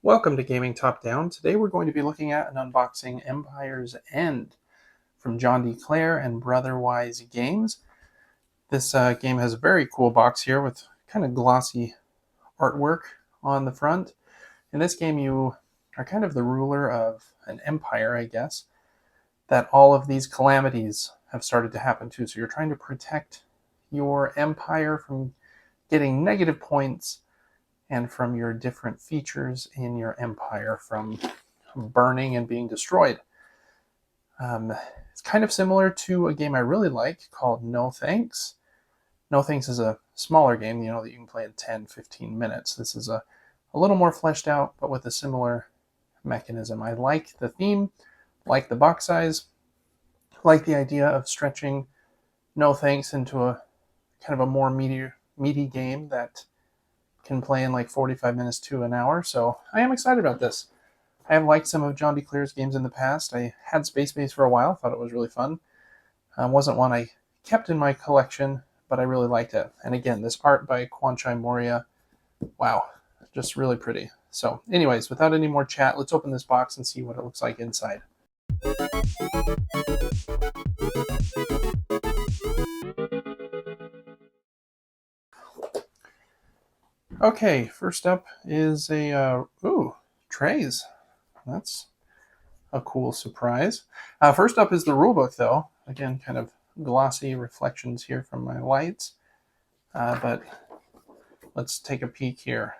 Welcome to Gaming Top Down. Today we're going to be looking at and unboxing Empire's End from John D. Clair and Brotherwise Games. This game has a very cool box here with kind of glossy artwork on the front. In this game you are kind of the ruler of an empire, I guess, that all of these calamities have started to happen to. So you're trying to protect your empire from getting negative points and from your different features in your empire from burning and being destroyed. It's kind of similar to a game I really like called No Thanks. No Thanks is a smaller game, that you can play in 10, 15 minutes. This is a little more fleshed out, but with a similar mechanism. I like the theme, like the box size, like the idea of stretching No Thanks into a kind of a more meaty game that can play in like 45 minutes to an hour. So I am excited about this. I have liked some of John D. Clair's games in the past. I had Space Base for a while, thought it was really fun. Wasn't one I kept in my collection, but I really liked it. And again, this art by Kwanchai Moria, wow, just really pretty. So anyways, without any more chat, let's open this box and see what it looks like inside. Okay, first up is a, trays. That's a cool surprise. First up is the rulebook, though. Again, kind of glossy reflections here from my lights. But let's take a peek here.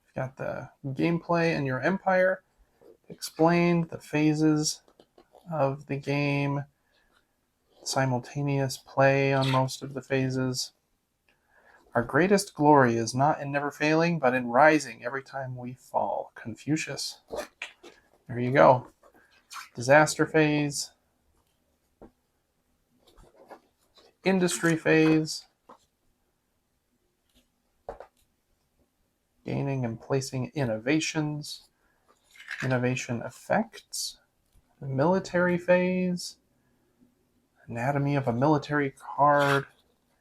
We've got the gameplay and your empire explained, the phases of the game, simultaneous play on most of the phases. Our greatest glory is not in never failing, but in rising every time we fall. Confucius. There you go. Disaster phase. Industry phase. Gaining and placing innovations. Innovation effects. The military phase. Anatomy of a military card.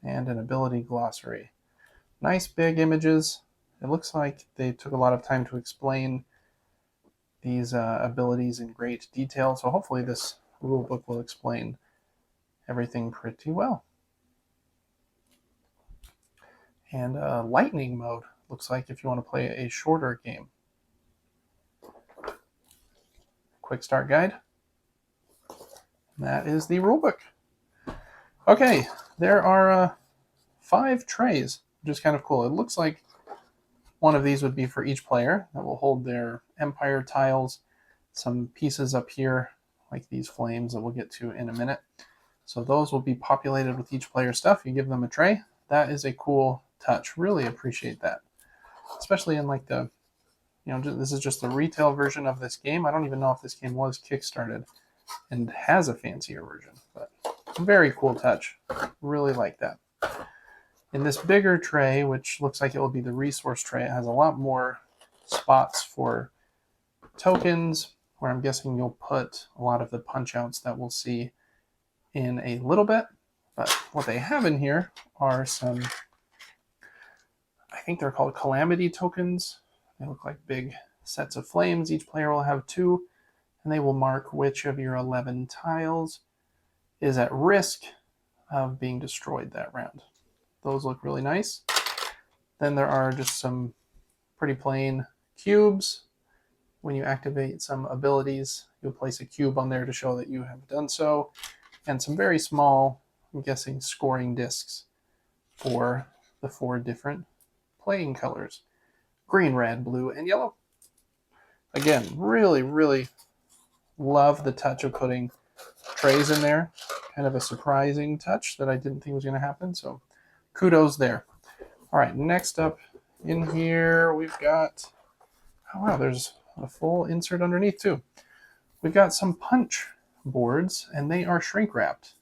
And an ability glossary. Nice big images. It looks like they took a lot of time to explain these abilities in great detail, so hopefully this rulebook will explain everything pretty well. And lightning mode looks like if you want to play a shorter game. Quick start guide. That is the rulebook. Okay, there are 5 trays, which is kind of cool. It looks like one of these would be for each player that will hold their empire tiles, some pieces up here like these flames that we'll get to in a minute. So those will be populated with each player's stuff. You give them a tray. That is a cool touch. Really appreciate that. Especially in like the, this is just the retail version of this game. I don't even know if this game was kickstarted and has a fancier version, but very cool touch. Really like that. In this bigger tray, which looks like it will be the resource tray, it has a lot more spots for tokens, where I'm guessing you'll put a lot of the punch outs that we'll see in a little bit. But what they have in here are some, I think they're called calamity tokens. They look like big sets of flames. Each player will have 2, and they will mark which of your 11 tiles is at risk of being destroyed that round. Those look really nice. Then there are just some pretty plain cubes. When you activate some abilities, you'll place a cube on there to show that you have done so. And some very small, I'm guessing, scoring discs for the 4 different playing colors. Green, red, blue, and yellow. Again, really, really love the touch of putting trays in there. Kind of a surprising touch that I didn't think was going to happen. So kudos there. All right, next up in here, we've got, oh wow, there's a full insert underneath too. We've got some punch boards, and they are shrink wrapped.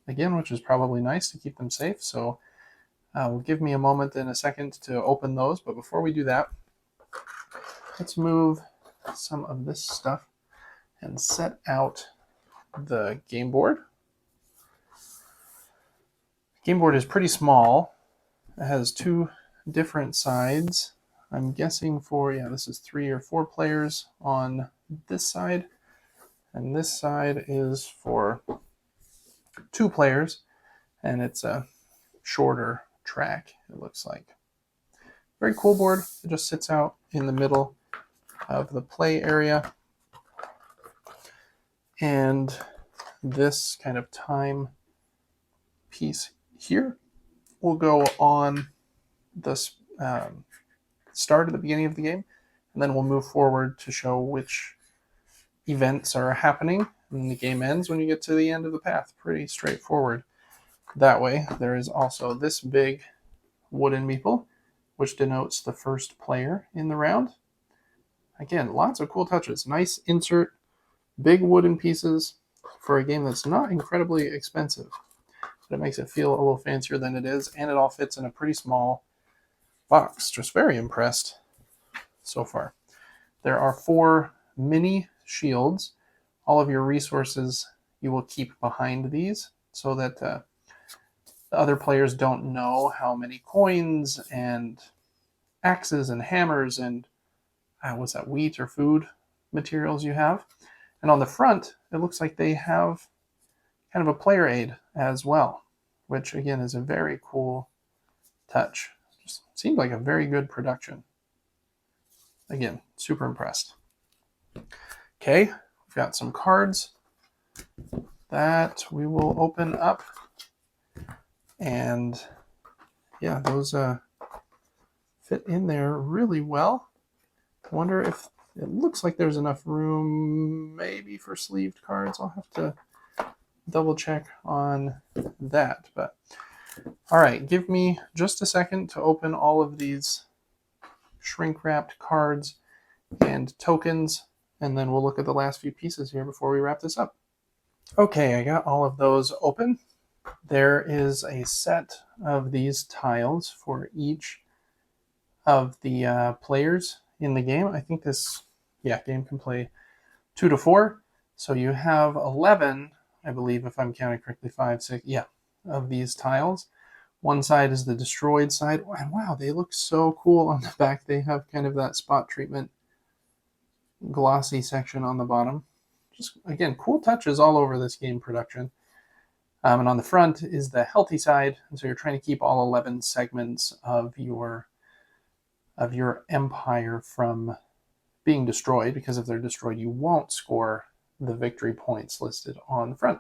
Again, which is probably nice to keep them safe. So will give me a moment in a second to open those. But before we do that, let's move some of this stuff and set out the game board. Game board is pretty small. It has 2 different sides. I'm guessing for, yeah, this is 3 or 4 players on this side. And this side is for 2 players. And it's a shorter track, it looks like. Very cool board. It just sits out in the middle of the play area. And this kind of time piece here will go on the start at the beginning of the game, and then we'll move forward to show which events are happening, and the game ends when you get to the end of the path. Pretty straightforward that way. There is also this big wooden meeple, which denotes the first player in the round. Again, lots of cool touches. Nice insert, big wooden pieces for a game that's not incredibly expensive. But it makes it feel a little fancier than it is, and it all fits in a pretty small box. Just very impressed so far. There are 4 mini shields. All of your resources you will keep behind these so that the other players don't know how many coins and axes and hammers and what's that, wheat or food materials you have. And on the front, it looks like they have kind of a player aid as well, which again is a very cool touch. Just seemed like a very good production. Again, super impressed. Okay, we've got some cards that we will open up. And yeah, those fit in there really well. I wonder if it looks like there's enough room maybe for sleeved cards. I'll have to double check on that. But all right, give me just a second to open all of these shrink wrapped cards and tokens, and then we'll look at the last few pieces here before we wrap this up. Okay, I got all of those open. There is a set of these tiles for each of the players in the game. I think this game can play 2 to 4. So you have 11, I believe, if I'm counting correctly, 5, 6, of these tiles. One side is the destroyed side. And wow, they look so cool on the back. They have kind of that spot treatment glossy section on the bottom. Just, again, cool touches all over this game production. And on the front is the healthy side. And so you're trying to keep all 11 segments of your empire from being destroyed, because if they're destroyed, you won't score the victory points listed on the front.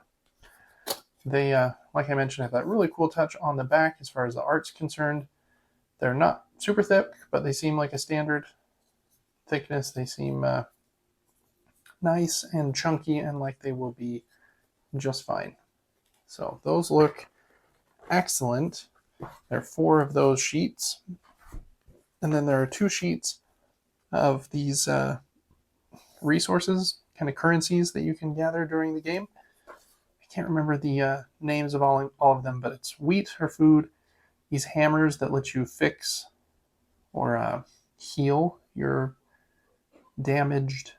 They, like I mentioned, have that really cool touch on the back as far as the art's concerned. They're not super thick, but they seem like a standard thickness. They seem nice and chunky and like they will be just fine. So those look excellent. There are 4 of those sheets. And then there are 2 sheets of these resources, kind of currencies that you can gather during the game. I can't remember the names of all of them, but it's wheat or food, these hammers that let you fix or heal your damaged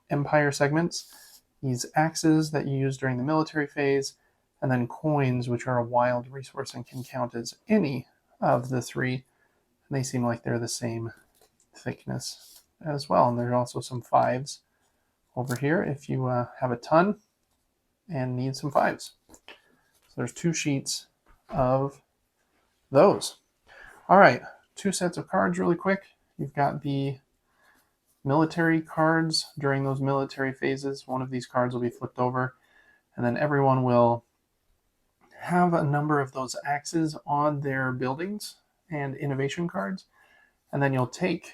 empire segments, these axes that you use during the military phase, and then coins, which are a wild resource and can count as any of the 3. And they seem like they're the same thickness as well. And there's also some 5s over here if you have a ton and need some 5s. So there's 2 sheets of those. All right, 2 sets of cards really quick. You've got the military cards during those military phases. One of these cards will be flipped over, and then everyone will have a number of those axes on their buildings and innovation cards. And then you'll take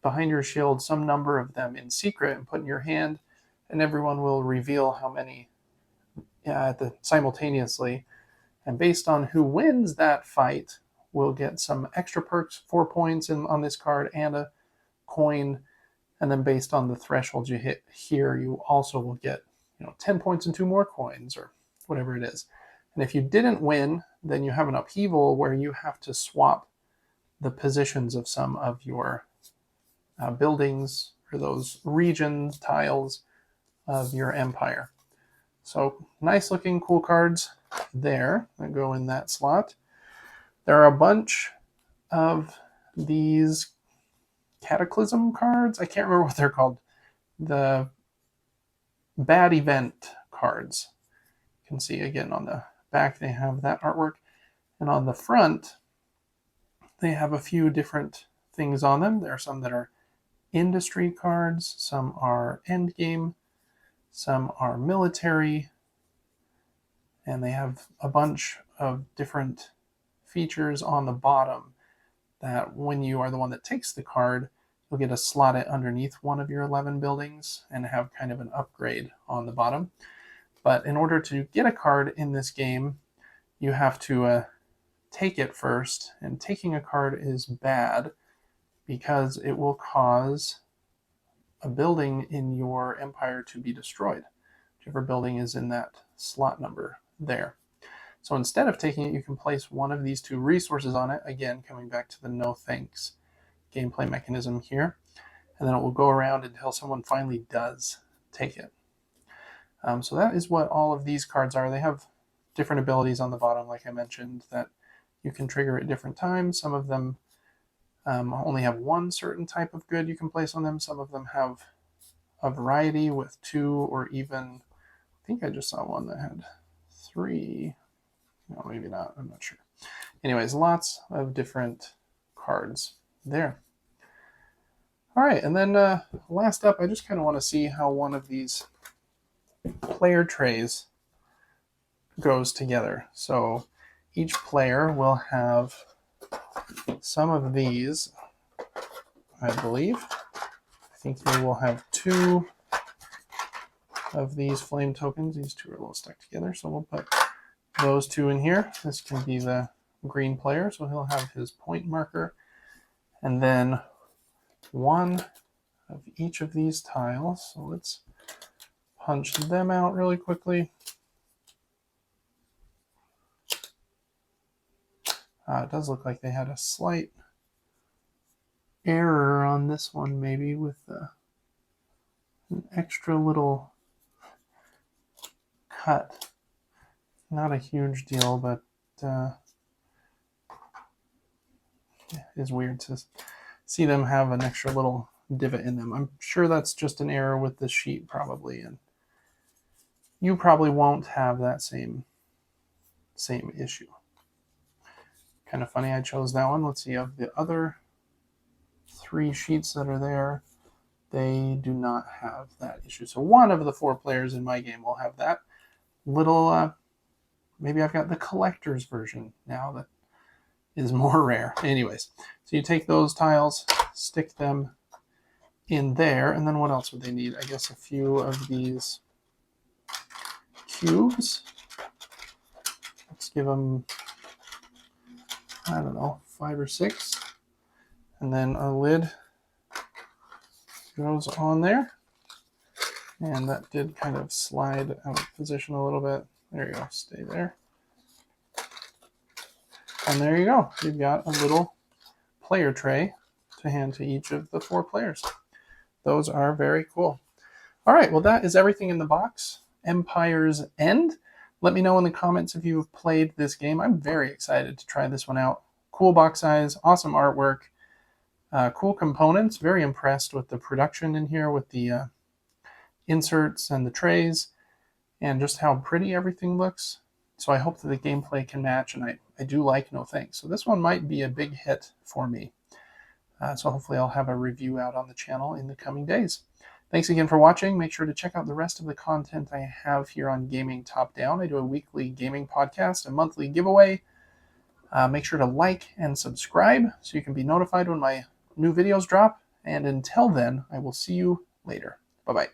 behind your shield some number of them in secret and put in your hand, and everyone will reveal how many simultaneously. And based on who wins that fight, will get some extra perks, 4 points on this card and a coin. And then based on the threshold you hit here, you also will get 10 points and 2 more coins or whatever it is. And if you didn't win, then you have an upheaval where you have to swap the positions of some of your buildings or those regions, tiles of your empire. So nice looking cool cards there that go in that slot. There are a bunch of these Cataclysm cards. I can't remember what they're called. The bad event cards. You can see again on the back they have that artwork. And on the front, they have a few different things on them. There are some that are industry cards, some are endgame, some are military, and they have a bunch of different features on the bottom that when you are the one that takes the card, you'll get to slot it underneath one of your 11 buildings and have kind of an upgrade on the bottom. But in order to get a card in this game, you have to take it first, and taking a card is bad because it will cause a building in your empire to be destroyed, whichever building is in that slot number there. So instead of taking it, you can place one of these two resources on it, again coming back to the no thanks gameplay mechanism here, and then it will go around until someone finally does take it. So that is what all of these cards are. They have different abilities on the bottom, like I mentioned, that you can trigger at different times. Some of them only have one certain type of good you can place on them. Some of them have a variety with 2 or even, I think I just saw one that had 3. No, maybe not. I'm not sure. Anyways, lots of different cards there. All right, and then last up, I just kind of want to see how one of these player trays goes together. So each player will have some of these, I believe. I think they will have 2 of these flame tokens. These 2 are a little stuck together, so we'll put those 2 in here. This can be the green player, so he'll have his point marker. And then 1 of each of these tiles. So let's punch them out really quickly. It does look like they had a slight error on this one, maybe with an extra little cut. Not a huge deal, but it is weird to see them have an extra little divot in them. I'm sure that's just an error with the sheet probably, and you probably won't have that same issue. Kind of funny I chose that one. Let's see, of the other 3 sheets that are there, they do not have that issue. So one of the 4 players in my game will have that little, maybe I've got the collector's version now that is more rare. Anyways, so you take those tiles, stick them in there, and then what else would they need? I guess a few of these cubes. Let's give them, I don't know, 5 or 6. And then a lid goes on there. And that did kind of slide out of position a little bit. There you go, stay there. And there you go. You've got a little player tray to hand to each of the 4 players. Those are very cool. All right, well, that is everything in the box. Empire's End. Let me know in the comments if you've played this game. I'm very excited to try this one out. Cool box size, awesome artwork, cool components. Very impressed with the production in here with the inserts and the trays and just how pretty everything looks. So I hope that the gameplay can match, and I do like No Thanks. So this one might be a big hit for me. So hopefully I'll have a review out on the channel in the coming days. Thanks again for watching. Make sure to check out the rest of the content I have here on Gaming Top Down. I do a weekly gaming podcast, a monthly giveaway. Make sure to like and subscribe so you can be notified when my new videos drop. And until then, I will see you later. Bye-bye.